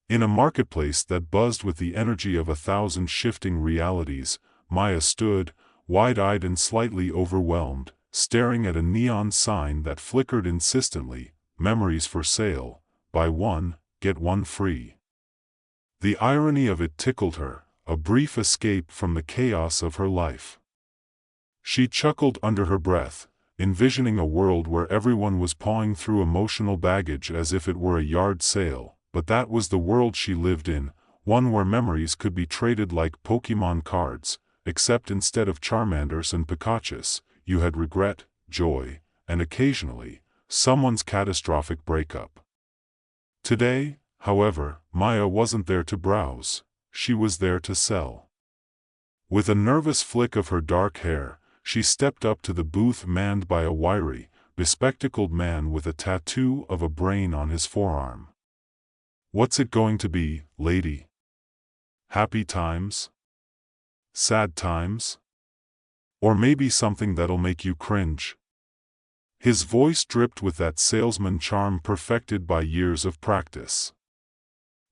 In a marketplace that buzzed with the energy of 1,000 shifting realities, Maya stood, wide-eyed and slightly overwhelmed, staring at a neon sign that flickered insistently, "Memories for sale, buy one, get one free." The irony of it tickled her, a brief escape from the chaos of her life. She chuckled under her breath, envisioning a world where everyone was pawing through emotional baggage as if it were a yard sale, but that was the world she lived in, one where memories could be traded like Pokémon cards, except instead of Charmanders and Pikachus, you had regret, joy, and occasionally, someone's catastrophic breakup. Today, however, Maya wasn't there to browse, she was there to sell. With a nervous flick of her dark hair, she stepped up to the booth manned by a wiry, bespectacled man with a tattoo of a brain on his forearm. "What's it going to be, lady? Happy times? Sad times? Or maybe something that'll make you cringe?" His voice dripped with that salesman charm perfected by years of practice.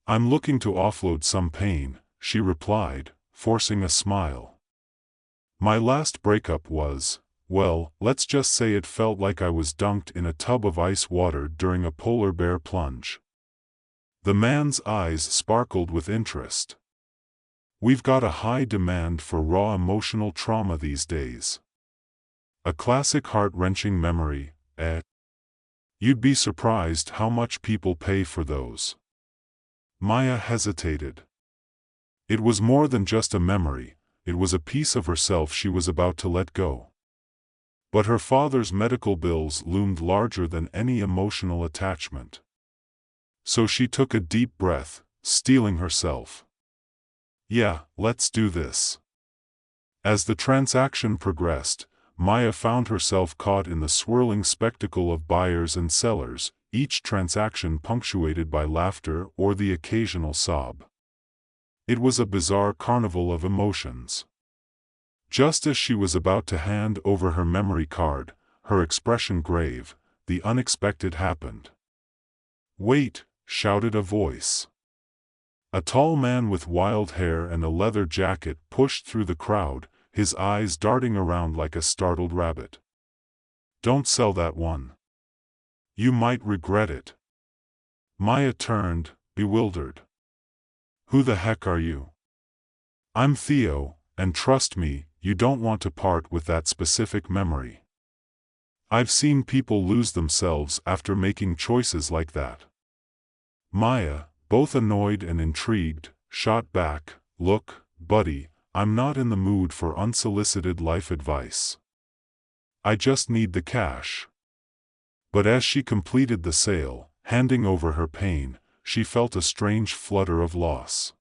"I'm looking to offload some pain," she replied, forcing a smile. "My last breakup was, well, let's just say it felt like I was dunked in a tub of ice water during a polar bear plunge." The man's eyes sparkled with interest. "We've got a high demand for raw emotional trauma these days. A classic heart-wrenching memory, eh? You'd be surprised how much people pay for those." Maya hesitated. It was more than just a memory, it was a piece of herself she was about to let go. But her father's medical bills loomed larger than any emotional attachment. So she took a deep breath, steeling herself. "Yeah, let's do this." As the transaction progressed, Maya found herself caught in the swirling spectacle of buyers and sellers, each transaction punctuated by laughter or the occasional sob. It was a bizarre carnival of emotions. Just as she was about to hand over her memory card, her expression grave, the unexpected happened. "Wait!" shouted a voice. A tall man with wild hair and a leather jacket pushed through the crowd, his eyes darting around like a startled rabbit. "Don't sell that one. You might regret it." Maya turned, bewildered. "Who the heck are you?" "I'm Theo, and trust me, you don't want to part with that specific memory. I've seen people lose themselves after making choices like that." Maya, both annoyed and intrigued, shot back, "Look, buddy, I'm not in the mood for unsolicited life advice. I just need the cash." But as she completed the sale, handing over her pain, she felt a strange flutter of loss.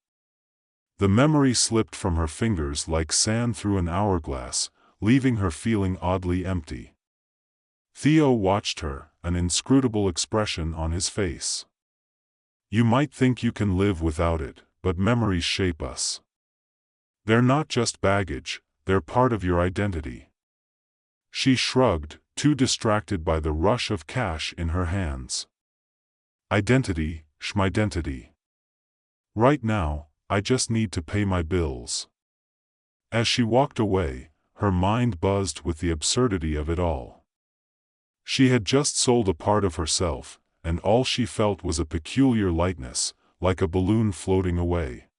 The memory slipped from her fingers like sand through an hourglass, leaving her feeling oddly empty. Theo watched her, an inscrutable expression on his face. "You might think you can live without it, but memories shape us. They're not just baggage, they're part of your identity." She shrugged, too distracted by the rush of cash in her hands. "Identity, schmidentity. Right now, I just need to pay my bills." As she walked away, her mind buzzed with the absurdity of it all. She had just sold a part of herself, and all she felt was a peculiar lightness, like a balloon floating away.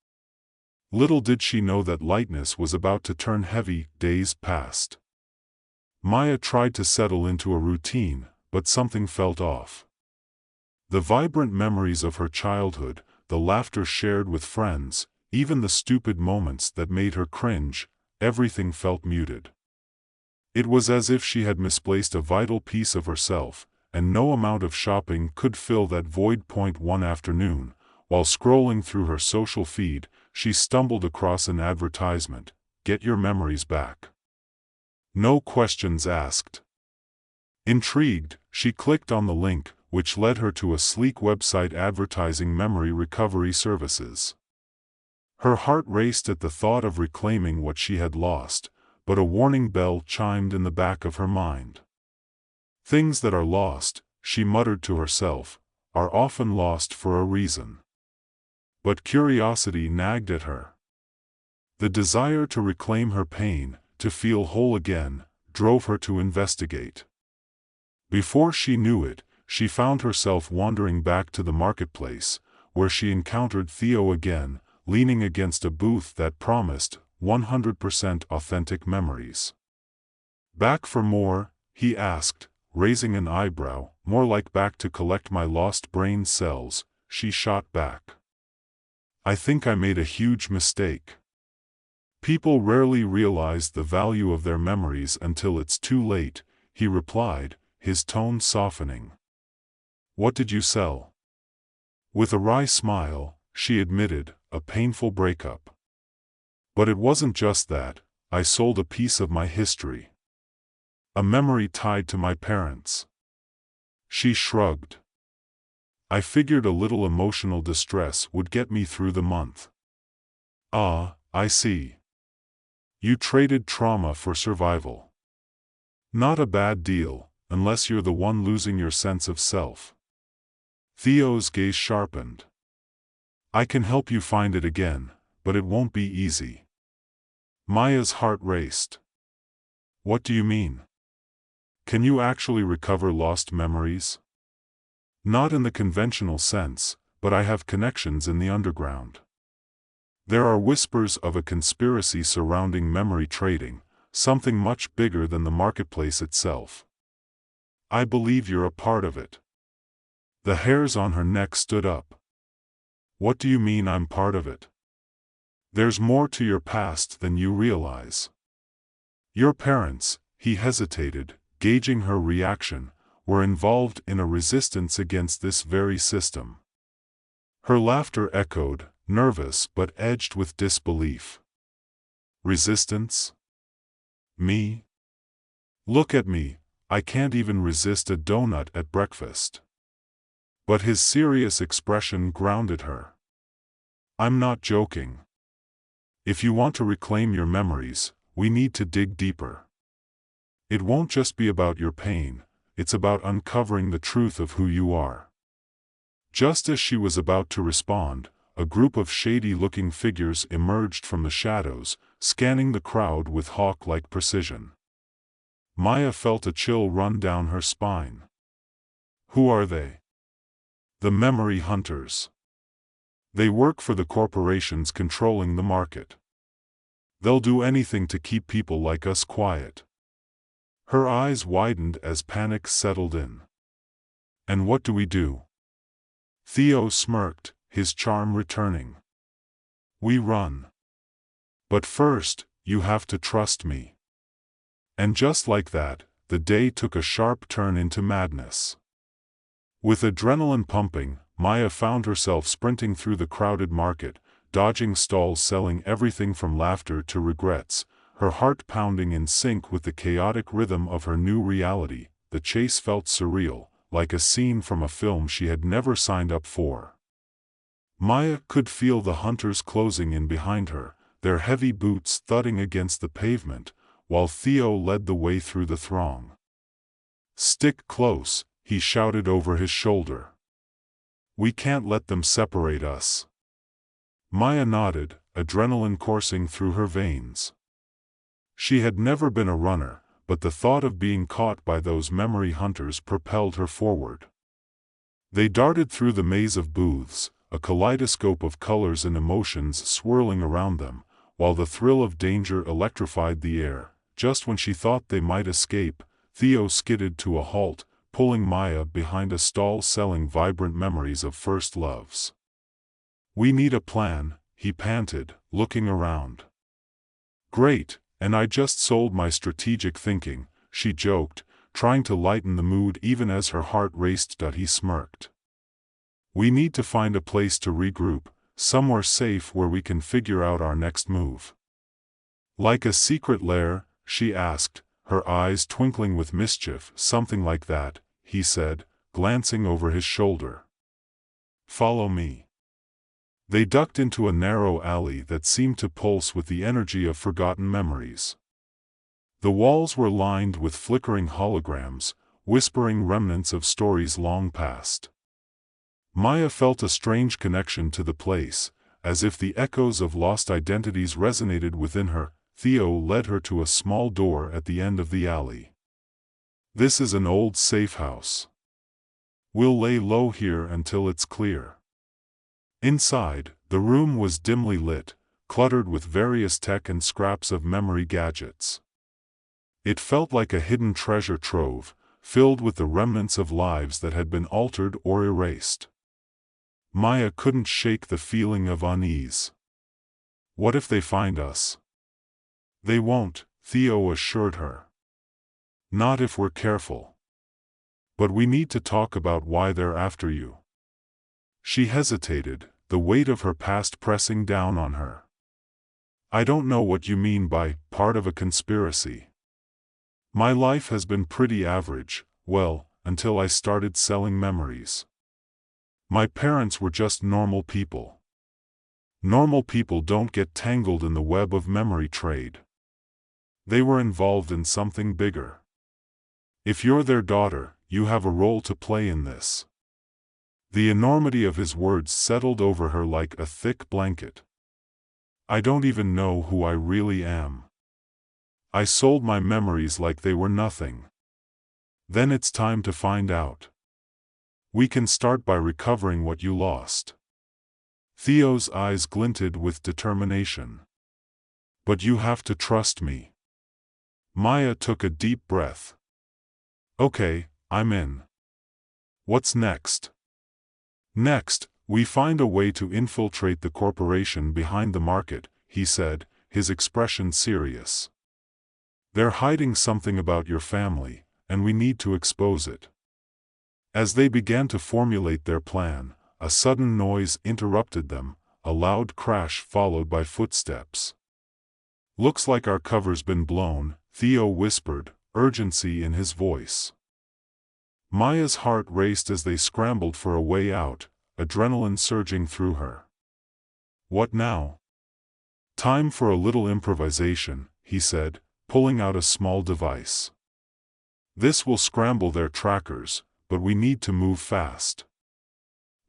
Little did she know that lightness was about to turn heavy. Days passed. Maya tried to settle into a routine, but something felt off. The vibrant memories of her childhood, the laughter shared with friends, even the stupid moments that made her cringe, everything felt muted. It was as if she had misplaced a vital piece of herself, and no amount of shopping could fill that void. One afternoon, while scrolling through her social feed, she stumbled across an advertisement, "Get your memories back. No questions asked." Intrigued, she clicked on the link, which led her to a sleek website advertising memory recovery services. Her heart raced at the thought of reclaiming what she had lost, but a warning bell chimed in the back of her mind. "Things that are lost," she muttered to herself, "are often lost for a reason." But curiosity nagged at her. The desire to reclaim her pain, to feel whole again, drove her to investigate. Before she knew it, she found herself wandering back to the marketplace, where she encountered Theo again, leaning against a booth that promised 100% authentic memories. "Back for more?" he asked, raising an eyebrow. "More like back to collect my lost brain cells," she shot back. "I think I made a huge mistake." "People rarely realize the value of their memories until it's too late," he replied, his tone softening. "What did you sell?" With a wry smile, she admitted, "A painful breakup. But it wasn't just that, I sold a piece of my history. A memory tied to my parents." She shrugged. "I figured a little emotional distress would get me through the month." "Ah, I see. You traded trauma for survival. Not a bad deal, unless you're the one losing your sense of self." Theo's gaze sharpened. "I can help you find it again, but it won't be easy." Maya's heart raced. "What do you mean? Can you actually recover lost memories?" "Not in the conventional sense, but I have connections in the underground. There are whispers of a conspiracy surrounding memory trading, something much bigger than the marketplace itself. I believe you're a part of it." The hairs on her neck stood up. "What do you mean I'm part of it?" "There's more to your past than you realize. Your parents," he hesitated, gauging her reaction, "were involved in a resistance against this very system." Her laughter echoed, nervous but edged with disbelief. "Resistance? Me? Look at me, I can't even resist a donut at breakfast." But his serious expression grounded her. "I'm not joking. If you want to reclaim your memories, we need to dig deeper. It won't just be about your pain, it's about uncovering the truth of who you are." Just as she was about to respond, a group of shady-looking figures emerged from the shadows, scanning the crowd with hawk-like precision. Maya felt a chill run down her spine. "Who are they?" "The memory hunters. They work for the corporations controlling the market. They'll do anything to keep people like us quiet." Her eyes widened as panic settled in. "And what do we do?" Theo smirked, his charm returning. "We run. But first, you have to trust me." And just like that, the day took a sharp turn into madness. With adrenaline pumping, Maya found herself sprinting through the crowded market, dodging stalls selling everything from laughter to regrets, her heart pounding in sync with the chaotic rhythm of her new reality. The chase felt surreal, like a scene from a film she had never signed up for. Maya could feel the hunters closing in behind her, their heavy boots thudding against the pavement, while Theo led the way through the throng. "Stick close," he shouted over his shoulder. "We can't let them separate us." Maya nodded, adrenaline coursing through her veins. She had never been a runner, but the thought of being caught by those memory hunters propelled her forward. They darted through the maze of booths, a kaleidoscope of colors and emotions swirling around them, while the thrill of danger electrified the air. Just when she thought they might escape, Theo skidded to a halt, pulling Maya behind a stall selling vibrant memories of first loves. "We need a plan," he panted, looking around. "Great, and I just sold my strategic thinking," she joked, trying to lighten the mood even as her heart raced. He smirked. "We need to find a place to regroup, somewhere safe where we can figure out our next move." "Like a secret lair?" she asked, her eyes twinkling with mischief. "Something like that," he said, glancing over his shoulder. "Follow me." They ducked into a narrow alley that seemed to pulse with the energy of forgotten memories. The walls were lined with flickering holograms, whispering remnants of stories long past. Maya felt a strange connection to the place, As if the echoes of lost identities resonated within her, Theo led her to a small door at the end of the alley. "This is an old safe house. We'll lay low here until it's clear." Inside, the room was dimly lit, cluttered with various tech and scraps of memory gadgets. It felt like a hidden treasure trove, filled with the remnants of lives that had been altered or erased. Maya couldn't shake the feeling of unease. "What if they find us?" "They won't," Theo assured her. "Not if we're careful. But we need to talk about why they're after you." She hesitated, the weight of her past pressing down on her. "I don't know what you mean by part of a conspiracy. My life has been pretty average, well, until I started selling memories. My parents were just normal people. Normal people don't get tangled in the web of memory trade. They were involved in something bigger. If you're their daughter, you have a role to play in this." The enormity of his words settled over her like a thick blanket. "I don't even know who I really am. I sold my memories like they were nothing. Then it's time to find out. We can start by recovering what you lost." Theo's eyes glinted with determination. "But you have to trust me." Maya took a deep breath. "Okay, I'm in. What's next?" "Next, we find a way to infiltrate the corporation behind the market," he said, his expression serious. "They're hiding something about your family, and we need to expose it." As they began to formulate their plan, a sudden noise interrupted them, a loud crash followed by footsteps. "Looks like our cover's been blown," Theo whispered, urgency in his voice. Maya's heart raced as they scrambled for a way out, adrenaline surging through her. "What now?" "Time for a little improvisation," he said, pulling out a small device. "This will scramble their trackers, but we need to move fast."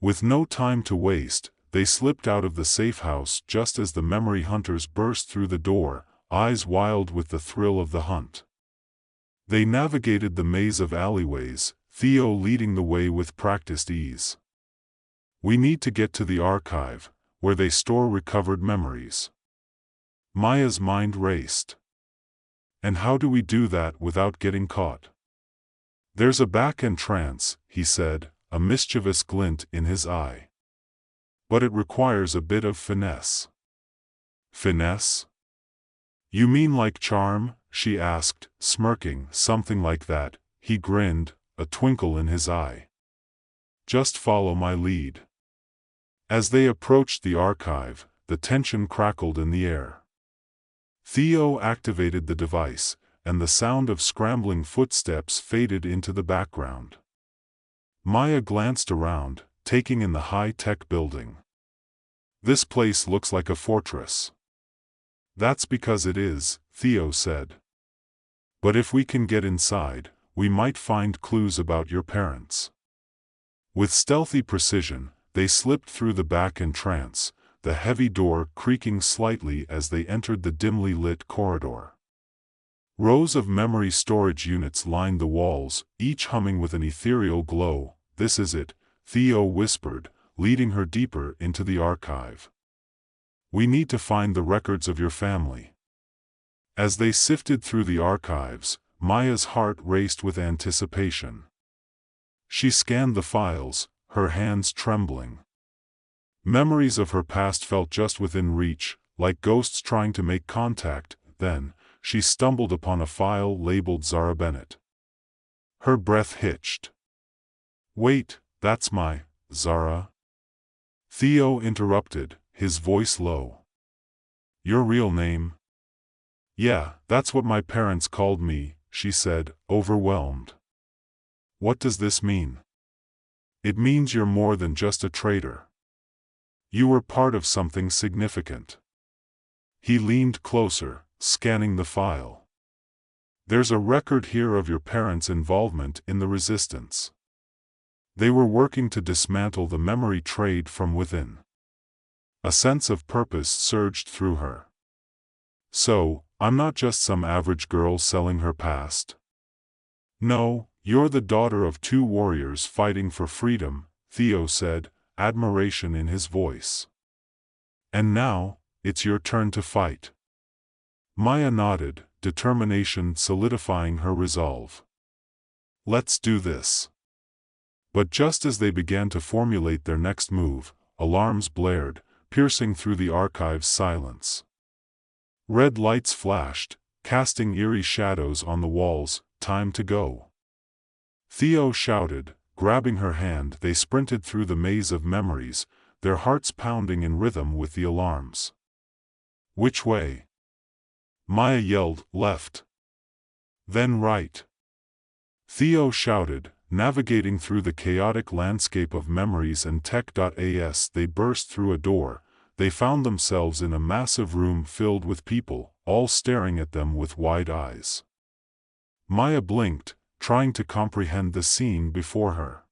With no time to waste, they slipped out of the safe house just as the memory hunters burst through the door, eyes wild with the thrill of the hunt. They navigated the maze of alleyways, Theo leading the way with practiced ease. "We need to get to the archive, where they store recovered memories." Maya's mind raced. "And how do we do that without getting caught?" "There's a back entrance," he said, a mischievous glint in his eye. "But it requires a bit of finesse." "Finesse? You mean like charm?" she asked, smirking. "Something like that," he grinned, a twinkle in his eye. "Just follow my lead." As they approached the archive, the tension crackled in the air. Theo activated the device, and the sound of scrambling footsteps faded into the background. Maya glanced around, taking in the high-tech building. "This place looks like a fortress." "That's because it is," Theo said. "But if we can get inside, we might find clues about your parents." With stealthy precision, they slipped through the back entrance, the heavy door creaking slightly as they entered the dimly lit corridor. Rows of memory storage units lined the walls, each humming with an ethereal glow. "This is it," Theo whispered, leading her deeper into the archive. "We need to find the records of your family." As they sifted through the archives, Maya's heart raced with anticipation. She scanned the files, her hands trembling. Memories of her past felt just within reach, like ghosts trying to make contact. Then, she stumbled upon a file labeled Zara Bennett. Her breath hitched. "Wait, that's my Zara?" Theo interrupted, his voice low. "Your real name?" "Yeah, that's what my parents called me," she said, overwhelmed. "What does this mean?" "It means you're more than just a traitor. You were part of something significant." He leaned closer, scanning the file. "There's a record here of your parents' involvement in the resistance. They were working to dismantle the memory trade from within. A sense of purpose surged through her. So, I'm not just some average girl selling her past. No, you're the daughter of two warriors fighting for freedom, Theo said, admiration in his voice. And now, it's your turn to fight. Maya nodded, determination solidifying her resolve. Let's do this. But just as they began to formulate their next move, alarms blared, piercing through the archive's silence. Red lights flashed, casting eerie shadows on the walls. Time to go. Theo shouted, grabbing her hand. They sprinted through the maze of memories, their hearts pounding in rhythm with the alarms. Which way? Maya yelled, left. Then right. Theo shouted, navigating through the chaotic landscape of memories and tech.as. They burst through a door. They found themselves in a massive room filled with people, all staring at them with wide eyes. Maya blinked, trying to comprehend the scene before her.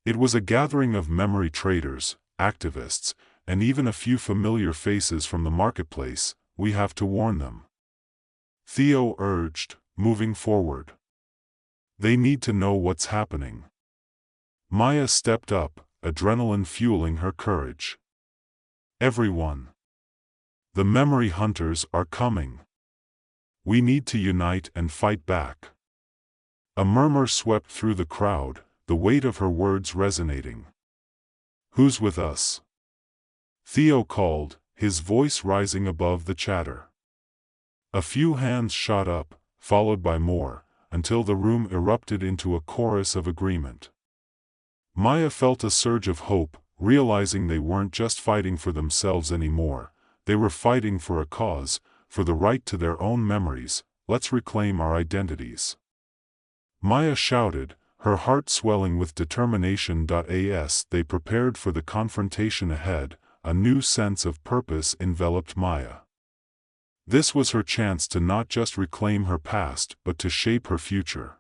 It was a gathering of memory traders, activists, and even a few familiar faces from the marketplace. We have to warn them, Theo urged, moving forward. They need to know what's happening. Maya stepped up, adrenaline fueling her courage. Everyone. The memory hunters are coming. We need to unite and fight back. A murmur swept through the crowd, the weight of her words resonating. Who's with us? Theo called, his voice rising above the chatter. A few hands shot up, followed by more, until the room erupted into a chorus of agreement. Maya felt a surge of hope, realizing they weren't just fighting for themselves anymore, they were fighting for a cause, for the right to their own memories. Let's reclaim our identities. Maya shouted, her heart swelling with determination. As they prepared for the confrontation ahead, a new sense of purpose enveloped Maya. This was her chance to not just reclaim her past but to shape her future.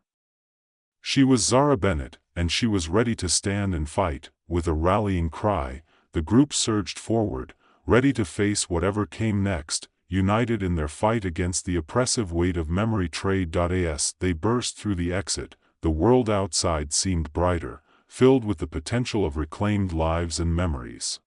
She was Zara Bennett, and she was ready to stand and fight. With a rallying cry, the group surged forward, ready to face whatever came next, united in their fight against the oppressive weight of memory trade. As they burst through the exit, the world outside seemed brighter, filled with the potential of reclaimed lives and memories.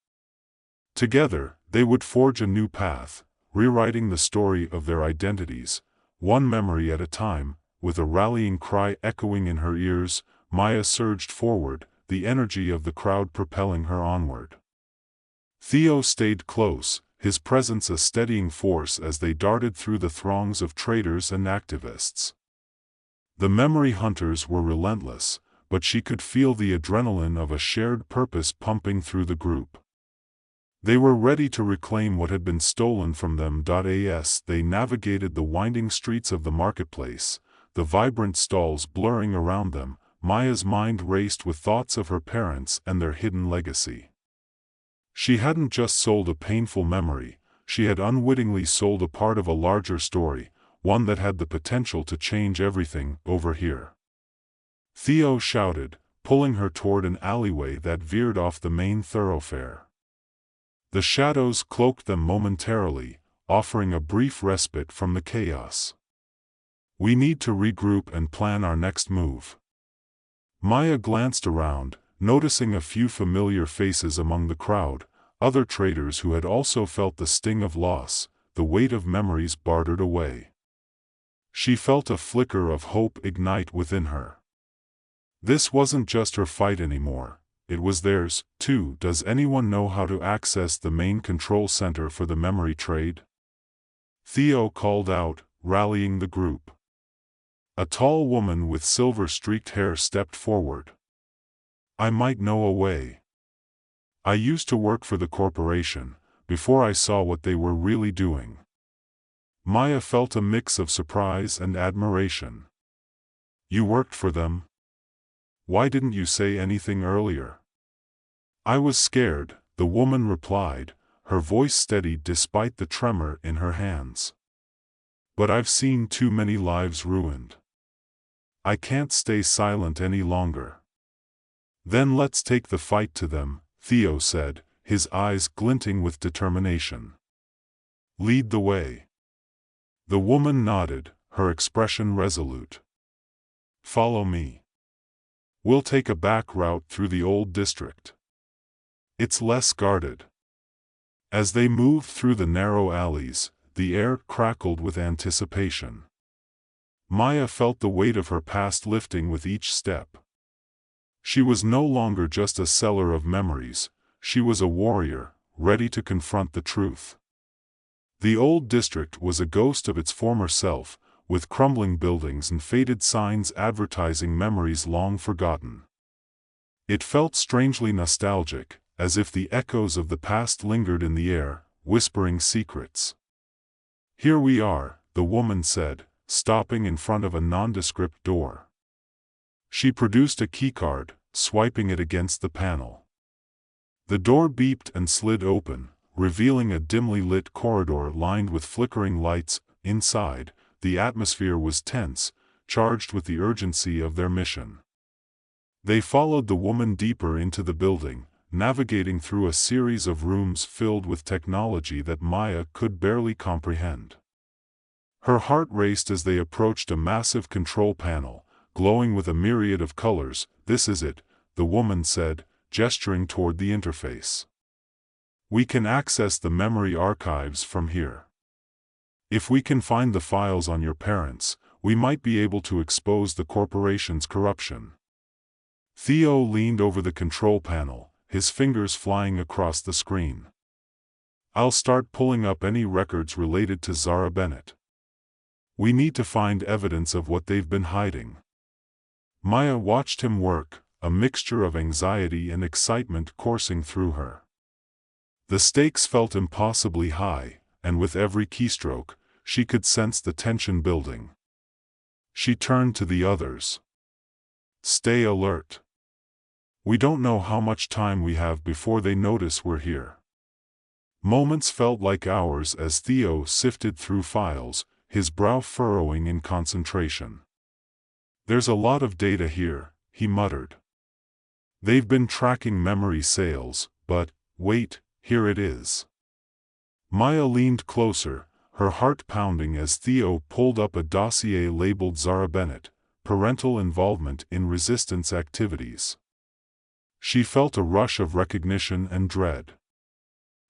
Together, they would forge a new path, rewriting the story of their identities, one memory at a time. With a rallying cry echoing in her ears, Maya surged forward, the energy of the crowd propelling her onward. Theo stayed close, his presence a steadying force as they darted through the throngs of traders and activists. The memory hunters were relentless, but she could feel the adrenaline of a shared purpose pumping through the group. They were ready to reclaim what had been stolen from them. As they navigated the winding streets of the marketplace, the vibrant stalls blurring around them, Maya's mind raced with thoughts of her parents and their hidden legacy. She hadn't just sold a painful memory, she had unwittingly sold a part of a larger story, one that had the potential to change everything. Over here, Theo shouted, pulling her toward an alleyway that veered off the main thoroughfare. The shadows cloaked them momentarily, offering a brief respite from the chaos. We need to regroup and plan our next move. Maya glanced around, noticing a few familiar faces among the crowd, other traders who had also felt the sting of loss, the weight of memories bartered away. She felt a flicker of hope ignite within her. This wasn't just her fight anymore, it was theirs, too. Does anyone know how to access the main control center for the memory trade? Theo called out, rallying the group. A tall woman with silver-streaked hair stepped forward. I might know a way. I used to work for the corporation, before I saw what they were really doing. Maya felt a mix of surprise and admiration. You worked for them? Why didn't you say anything earlier? I was scared, the woman replied, her voice steady despite the tremor in her hands. But I've seen too many lives ruined. I can't stay silent any longer. Then let's take the fight to them, Theo said, his eyes glinting with determination. "Lead the way." The woman nodded, her expression resolute. "Follow me. We'll take a back route through the old district. It's less guarded." As they moved through the narrow alleys, the air crackled with anticipation. Maya felt the weight of her past lifting with each step. She was no longer just a seller of memories, she was a warrior, ready to confront the truth. The old district was a ghost of its former self, with crumbling buildings and faded signs advertising memories long forgotten. It felt strangely nostalgic, as if the echoes of the past lingered in the air, whispering secrets. "Here we are," the woman said, stopping in front of a nondescript door. She produced a keycard, swiping it against the panel. The door beeped and slid open, revealing a dimly lit corridor lined with flickering lights. Inside, the atmosphere was tense, charged with the urgency of their mission. They followed the woman deeper into the building, navigating through a series of rooms filled with technology that Maya could barely comprehend. Her heart raced as they approached a massive control panel, glowing with a myriad of colors. "This is it," the woman said, gesturing toward the interface. "We can access the memory archives from here. If we can find the files on your parents, we might be able to expose the corporation's corruption." Theo leaned over the control panel, his fingers flying across the screen. "I'll start pulling up any records related to Zara Bennett. We need to find evidence of what they've been hiding." Maya watched him work, a mixture of anxiety and excitement coursing through her. The stakes felt impossibly high, and with every keystroke, she could sense the tension building. She turned to the others. "Stay alert. We don't know how much time we have before they notice we're here." Moments felt like hours as Theo sifted through files, his brow furrowing in concentration. "There's a lot of data here," he muttered. "They've been tracking memory sales, but, wait, here it is." Maya leaned closer, her heart pounding as Theo pulled up a dossier labeled Zara Bennett, parental involvement in resistance activities. She felt a rush of recognition and dread.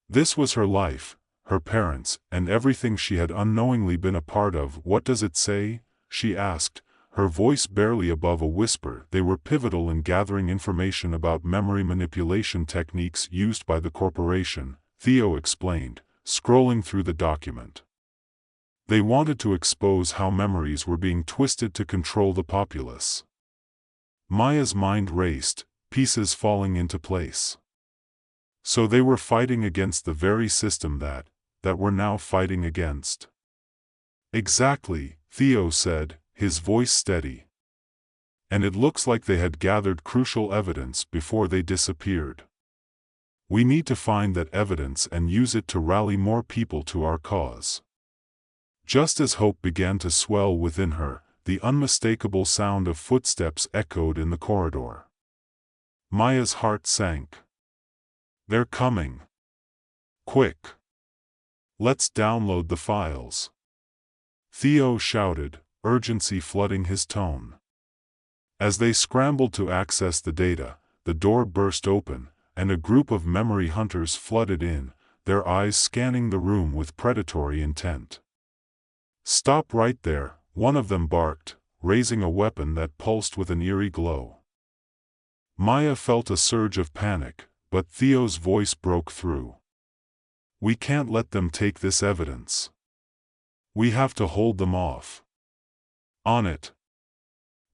This was her life, her parents, and everything she had unknowingly been a part of. "What does it say?" she asked, her voice barely above a whisper. "They were pivotal in gathering information about memory manipulation techniques used by the corporation," Theo explained, scrolling through the document. "They wanted to expose how memories were being twisted to control the populace." Maya's mind raced, pieces falling into place. So they were fighting against the very system that we're now fighting against. "Exactly," Theo said, his voice steady. "And it looks like they had gathered crucial evidence before they disappeared. We need to find that evidence and use it to rally more people to our cause." Just as hope began to swell within her, the unmistakable sound of footsteps echoed in the corridor. Maya's heart sank. "They're coming. Quick. Let's download the files." Theo shouted, urgency flooding his tone. As they scrambled to access the data, the door burst open, and a group of memory hunters flooded in, their eyes scanning the room with predatory intent. "Stop right there," one of them barked, raising a weapon that pulsed with an eerie glow. Maya felt a surge of panic, but Theo's voice broke through. "We can't let them take this evidence. We have to hold them off." "On it!"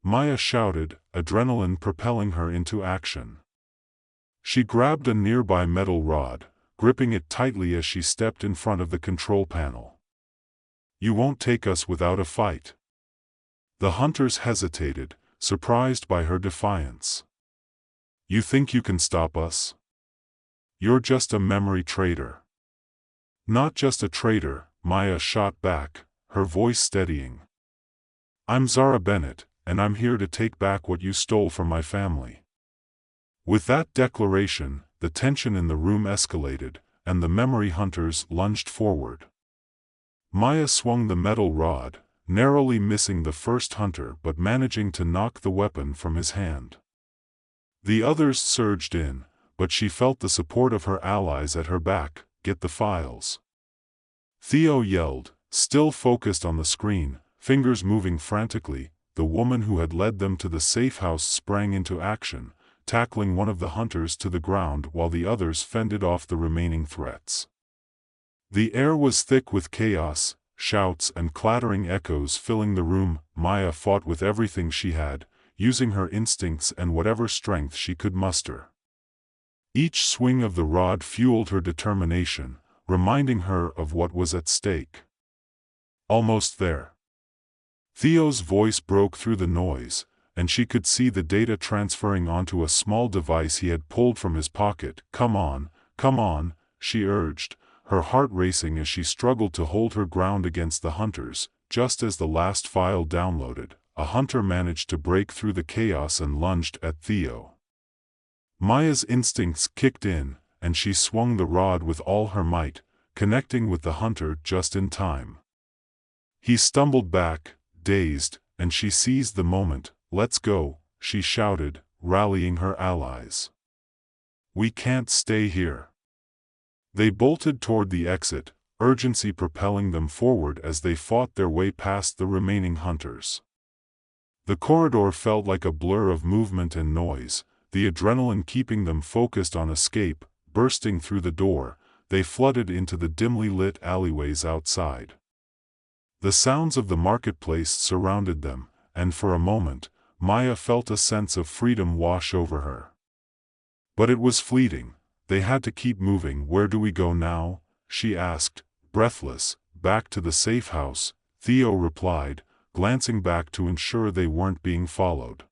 Maya shouted, adrenaline propelling her into action. She grabbed a nearby metal rod, gripping it tightly as she stepped in front of the control panel. "You won't take us without a fight." The hunters hesitated, surprised by her defiance. "You think you can stop us? You're just a memory trader." "Not just a traitor," Maya shot back, her voice steadying. "I'm Zara Bennett, and I'm here to take back what you stole from my family." With that declaration, the tension in the room escalated, and the memory hunters lunged forward. Maya swung the metal rod, narrowly missing the first hunter but managing to knock the weapon from his hand. The others surged in, but she felt the support of her allies at her back. "Get the files!" Theo yelled, still focused on the screen, fingers moving frantically. The woman who had led them to the safe house sprang into action, tackling one of the hunters to the ground while the others fended off the remaining threats. The air was thick with chaos, shouts and clattering echoes filling the room. Maya fought with everything she had, using her instincts and whatever strength she could muster. Each swing of the rod fueled her determination, reminding her of what was at stake. Almost there. Theo's voice broke through the noise, and she could see the data transferring onto a small device he had pulled from his pocket. Come on, she urged, her heart racing as she struggled to hold her ground against the hunters. Just as the last file downloaded, a hunter managed to break through the chaos and lunged at Theo. Maya's instincts kicked in, and she swung the rod with all her might, connecting with the hunter just in time. He stumbled back, dazed, and she seized the moment. "Let's go," she shouted, rallying her allies. "We can't stay here." They bolted toward the exit, urgency propelling them forward as they fought their way past the remaining hunters. The corridor felt like a blur of movement and noise, the adrenaline keeping them focused on escape. Bursting through the door, they flooded into the dimly lit alleyways outside. The sounds of the marketplace surrounded them, and for a moment, Maya felt a sense of freedom wash over her. But it was fleeting. They had to keep moving. "Where do we go now?" she asked, breathless. "Back to the safe house," Theo replied, glancing back to ensure they weren't being followed.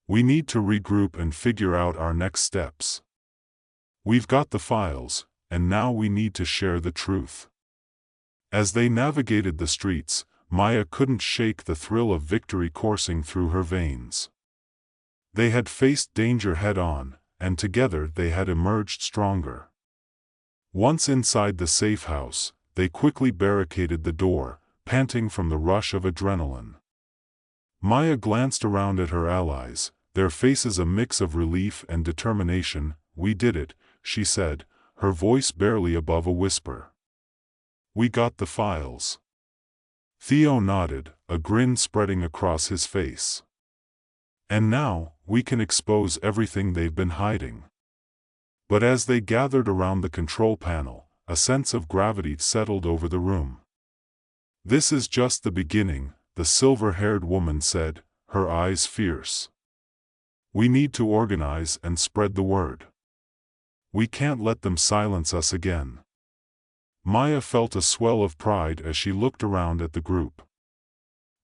"We need to regroup and figure out our next steps. We've got the files, and now we need to share the truth." As they navigated the streets, Maya couldn't shake the thrill of victory coursing through her veins. They had faced danger head-on, and together they had emerged stronger. Once inside the safe house, they quickly barricaded the door, panting from the rush of adrenaline. Maya glanced around at her allies, their faces a mix of relief and determination. "We did it," she said, her voice barely above a whisper. "We got the files." Theo nodded, a grin spreading across his face. "And now, we can expose everything they've been hiding." But as they gathered around the control panel, a sense of gravity settled over the room. "This is just the beginning," the silver-haired woman said, her eyes fierce. "We need to organize and spread the word. We can't let them silence us again." Maya felt a swell of pride as she looked around at the group.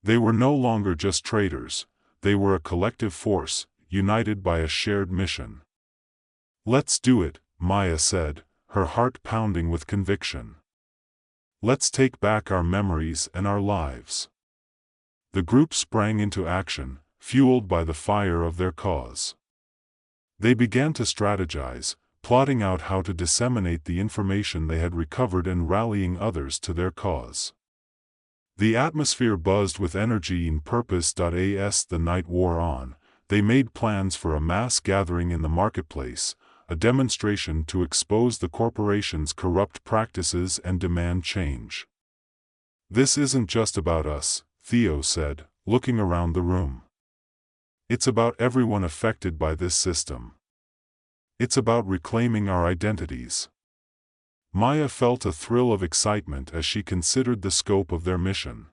They were no longer just traders, they were a collective force, united by a shared mission. "Let's do it," Maya said, her heart pounding with conviction. "Let's take back our memories and our lives." The group sprang into action, fueled by the fire of their cause. They began to strategize, plotting out how to disseminate the information they had recovered and rallying others to their cause. The atmosphere buzzed with energy and purpose. As the night wore on, they made plans for a mass gathering in the marketplace, a demonstration to expose the corporation's corrupt practices and demand change. "This isn't just about us," Theo said, looking around the room. "It's about everyone affected by this system. It's about reclaiming our identities." Maya felt a thrill of excitement as she considered the scope of their mission.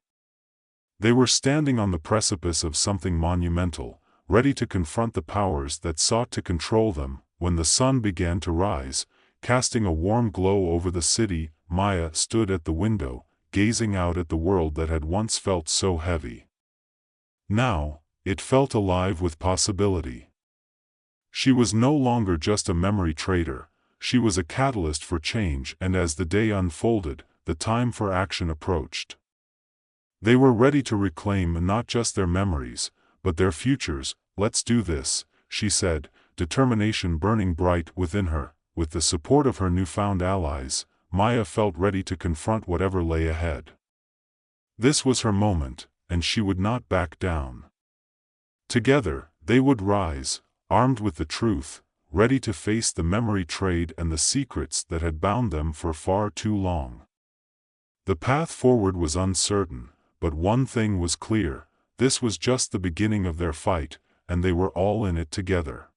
They were standing on the precipice of something monumental, ready to confront the powers that sought to control them. When the sun began to rise, casting a warm glow over the city, Maya stood at the window, gazing out at the world that had once felt so heavy. Now, it felt alive with possibility. She was no longer just a memory trader, she was a catalyst for change, and as the day unfolded, the time for action approached. They were ready to reclaim not just their memories, but their futures. "Let's do this," she said, determination burning bright within her. With the support of her newfound allies, Maya felt ready to confront whatever lay ahead. This was her moment, and she would not back down. Together, they would rise, armed with the truth, ready to face the memory trade and the secrets that had bound them for far too long. The path forward was uncertain, but one thing was clear: this was just the beginning of their fight, and they were all in it together.